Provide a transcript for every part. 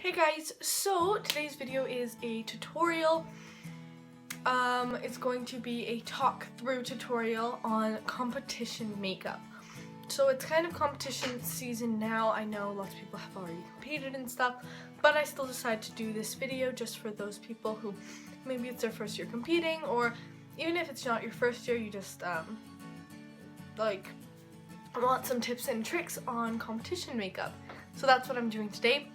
Hey guys, so today's video is a tutorial. It's going to be a talk through tutorial on competition makeup. So it's kind of competition season now. I know lots of people have already competed and stuff, but I still decided to do this video just for those people who maybe it's their first year competing, or even if it's not your first year, you just like want some tips and tricks on competition makeup. So that's what I'm doing today.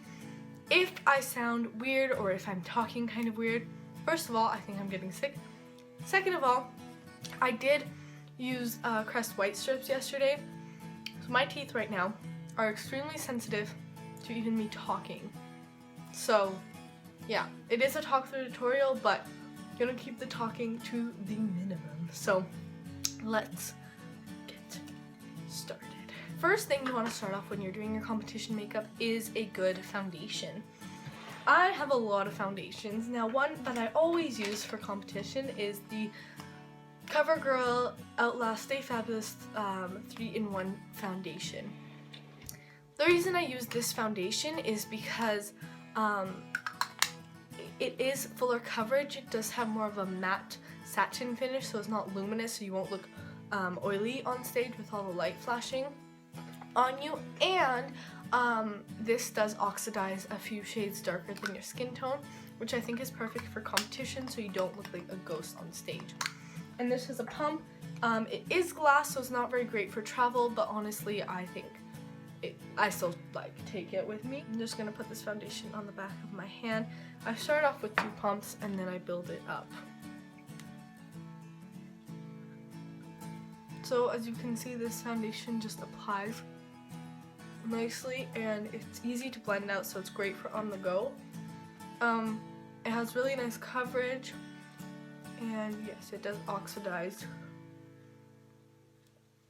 If I sound weird or if I'm talking kind of weird, first of all, I think I'm getting sick. Second of all, I did use Crest white strips yesterday, so my teeth right now are extremely sensitive to even me talking. So yeah, it is a talk through tutorial, but I'm gonna keep the talking to the minimum. So let's get started. First thing you want to start off when you're doing your competition makeup is a good foundation. I have a lot of foundations. Now, one that I always use for competition is the Covergirl Outlast Stay Fabulous 3-in-1 foundation. The reason I use this foundation is because it is fuller coverage. It does have more of a matte satin finish, so it's not luminous, so you won't look oily on stage with all the light flashing on you, and this does oxidize a few shades darker than your skin tone, which I think is perfect for competition, so you don't look like a ghost on stage. And this is a pump. It is glass, so it's not very great for travel, but honestly I think I still take it with me. I'm just gonna put this foundation on the back of my hand. I start off with 2 pumps and then I build it up. So as you can see, this foundation just applies nicely and it's easy to blend out, so it's great for on the go. It has really nice coverage, and yes, it does oxidize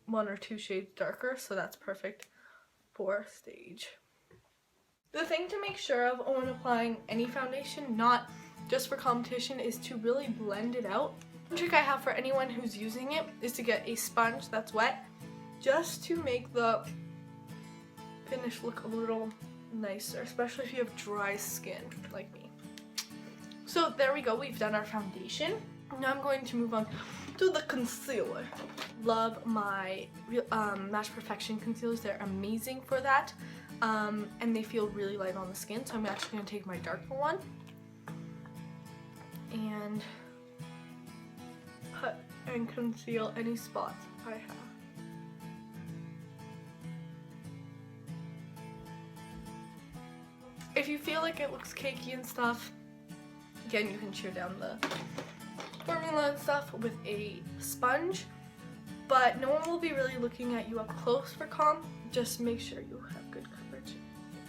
1 or 2 shades darker, so that's perfect for stage. The thing to make sure of when applying any foundation, not just for competition, is to really blend it out. One trick I have for anyone who's using it is to get a sponge that's wet, just to make the finish look a little nicer, especially if you have dry skin like me. So there we go, we've done our foundation. Now I'm going to move on to the concealer. Love my Match Perfection concealers. They're amazing for that, and they feel really light on the skin, so I'm actually going to take my darker one and put and conceal any spots I have. If you feel like it looks cakey and stuff, again, you can shear down the formula and stuff with a sponge, but no one will be really looking at you up close for comp. Just make sure you have good coverage.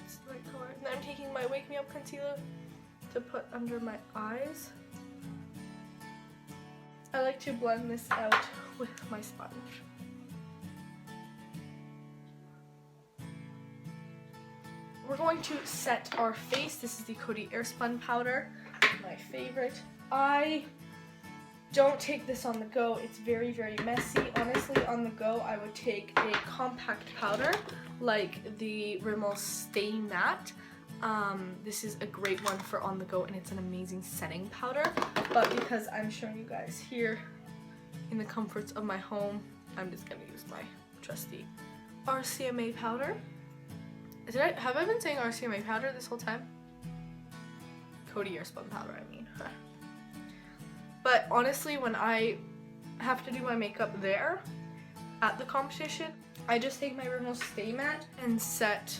It's the right color. And then I'm taking my Wake Me Up concealer to put under my eyes. I like to blend this out with my sponge. We're going to set our face. This is the Coty airspun powder, my favorite. I don't take this on the go. It's very, very messy. Honestly, on the go, I would take a compact powder like the Rimmel Stay Matte. This is a great one for on the go, and it's an amazing setting powder. But because I'm showing you guys here in the comforts of my home, I'm just gonna use my trusty RCMA powder. Have I been saying RCMA powder this whole time? Coty airspun powder, I mean. But honestly, when I have to do my makeup there at the competition, I just take my Rimmel Stay Matte and set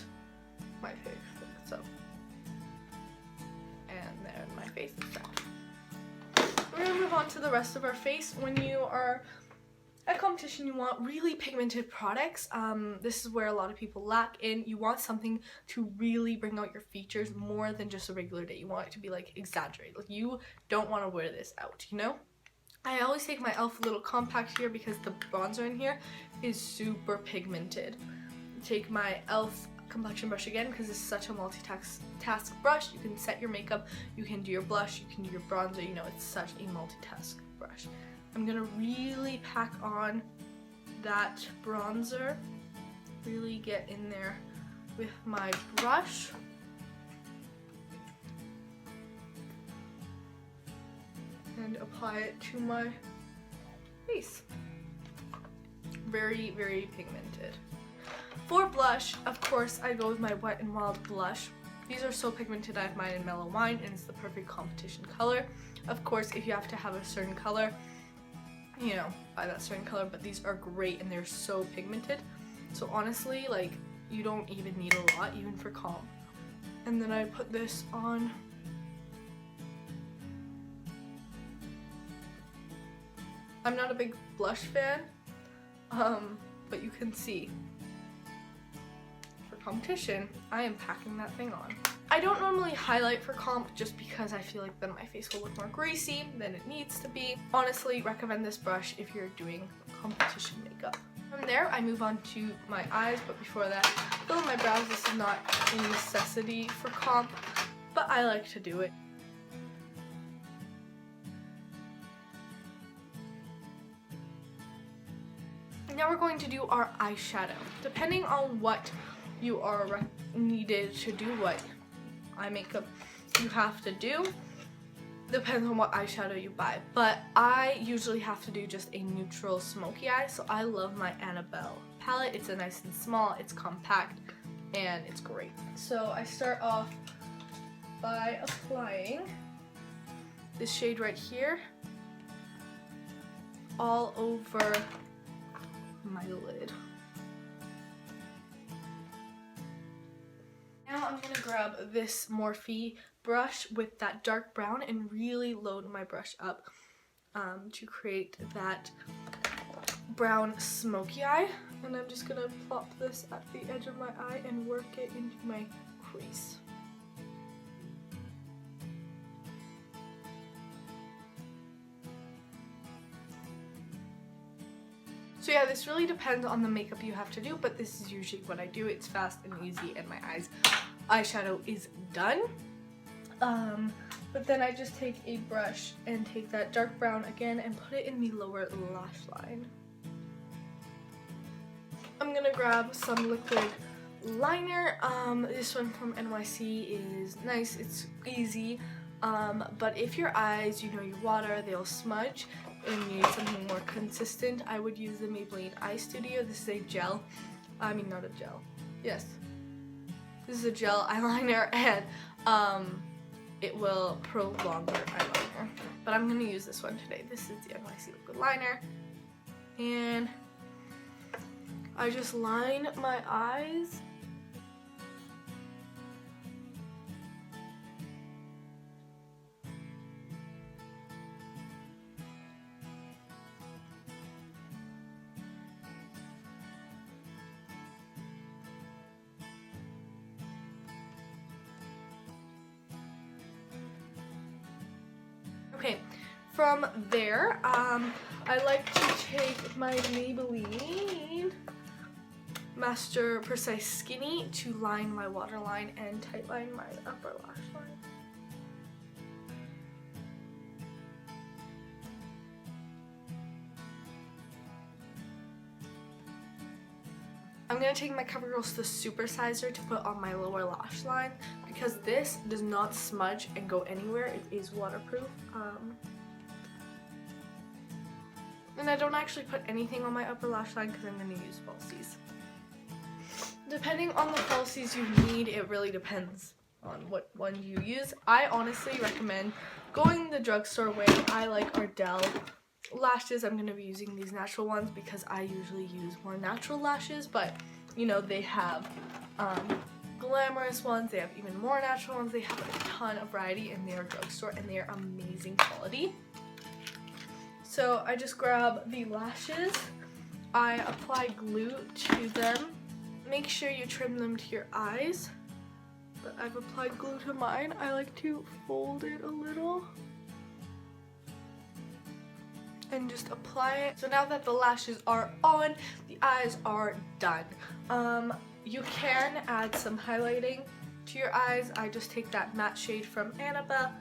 my face like so. And then my face is set. We're gonna move on to the rest of our face. When you are at competition, you want really pigmented products. This is where a lot of people lack in. You want something to really bring out your features more than just a regular day. You want it to be like exaggerated. Like, you don't want to wear this out, you know? I always take my e.l.f. little compact here because the bronzer in here is super pigmented. Take my e.l.f. complexion brush again because it's such a multitask brush. You can set your makeup, you can do your blush, you can do your bronzer, you know, it's such a multitask brush. I'm gonna really pack on that bronzer, really get in there with my brush. and apply it to my face. Very, very pigmented. For blush, of course, I go with my Wet n Wild blush. These are so pigmented. I have mine in Mellow Wine, and it's the perfect competition color. Of course, if you have to have a certain color, you know, buy that certain color, but these are great and they're so pigmented. So honestly, like, you don't even need a lot, even for comp. And then I put this on. I'm not a big blush fan, but you can see. For competition, I am packing that thing on. I don't normally highlight for comp just because I feel like then my face will look more greasy than it needs to be. Honestly, recommend this brush if you're doing competition makeup. From there, I move on to my eyes, but before that, fill in my brows. This is not a necessity for comp, but I like to do it. Now we're going to do our eyeshadow. Depending on what you are needed to do, what eye makeup you have to do, depends on what eyeshadow you buy. But I usually have to do just a neutral smoky eye, so I love my Annabelle palette. It's a nice and small, it's compact, and it's great. So I start off by applying this shade right here all over my lid. Now I'm going to grab this Morphe brush with that dark brown and really load my brush up to create that brown smoky eye. And I'm just going to plop this at the edge of my eye and work it into my crease. So yeah, this really depends on the makeup you have to do, but this is usually what I do. It's fast and easy, and my eyeshadow is done. But then I just take a brush and take that dark brown again and put it in the lower lash line. I'm gonna grab some liquid liner. This one from NYC is nice, it's easy. But if your eyes, you know, you water, they'll smudge, and you need something more consistent, I would use the Maybelline Eye Studio. This is a gel. I mean, not a gel. Yes. This is a gel eyeliner, and it will prolong your eyeliner. But I'm going to use this one today. This is the NYC liquid liner. And I just line my eyes. Okay, from there, I like to take my Maybelline Master Precise Skinny to line my waterline and tightline my upper lash line. I'm going to take my Covergirl the supersizer to put on my lower lash line because this does not smudge and go anywhere. It is waterproof. And I don't actually put anything on my upper lash line because I'm going to use falsies. Depending on the falsies you need, it really depends on what one you use. I honestly recommend going the drugstore way. I like Ardell lashes. I'm going to be using these natural ones because I usually use more natural lashes, but you know, they have glamorous ones, they have even more natural ones, they have a ton of variety, and they are drugstore and they are amazing quality. So I just grab the lashes, I apply glue to them, make sure you trim them to your eyes, but I've applied glue to mine. I like to fold it a little and just apply it. So now that the lashes are on, the eyes are done. You can add some highlighting to your eyes. I just take that matte shade from Annabelle,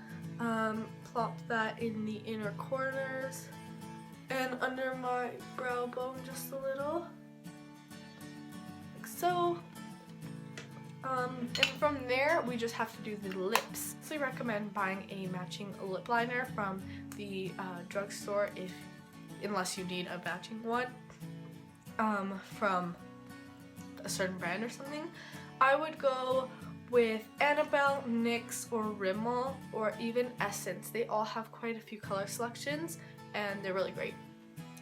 plop that in the inner corners and under my brow bone just a little, like so. And from there, we just have to do the lips. So I recommend buying a matching lip liner from the drugstore unless you need a matching one from a certain brand or something. I would go with Annabelle, NYX, or Rimmel, or even Essence. They all have quite a few color selections and they're really great.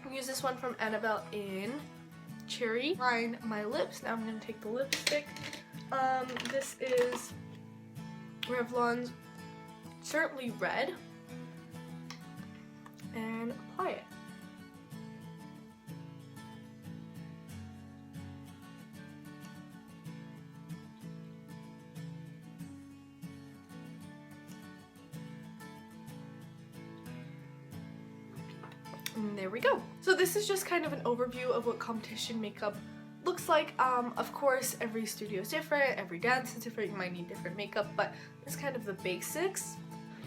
I use this one from Annabelle in Cherry. Line my lips. Now I'm going to take the lipstick. This is Revlon's Certainly Red, and apply it. And there we go. So this is just kind of an overview of what competition makeup looks like. Of course, every studio is different, every dance is different, you might need different makeup, but it's kind of the basics.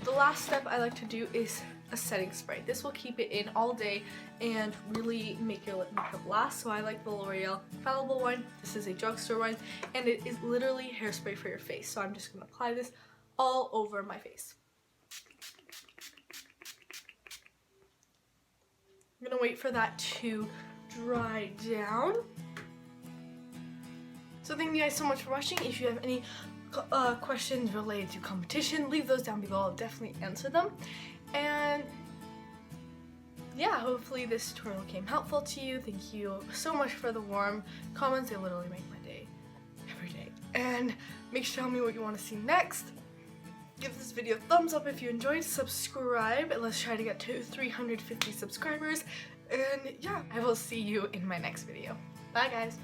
The last step I like to do is a setting spray. This will keep it in all day and really make your lip makeup last. So I like the Loreal Infallible one. This is a drugstore one, and it is literally hairspray for your face. So I'm just going to apply this all over my face. I'm going to wait for that to dry down. So thank you guys so much for watching. If you have any questions related to competition, leave those down below. I'll definitely answer them. And yeah, hopefully this tutorial came helpful to you. Thank you so much for the warm comments. They literally make my day every day. And make sure to tell me what you want to see next. Give this video a thumbs up if you enjoyed, subscribe, and let's try to get to 350 subscribers. And yeah, I will see you in my next video. Bye guys!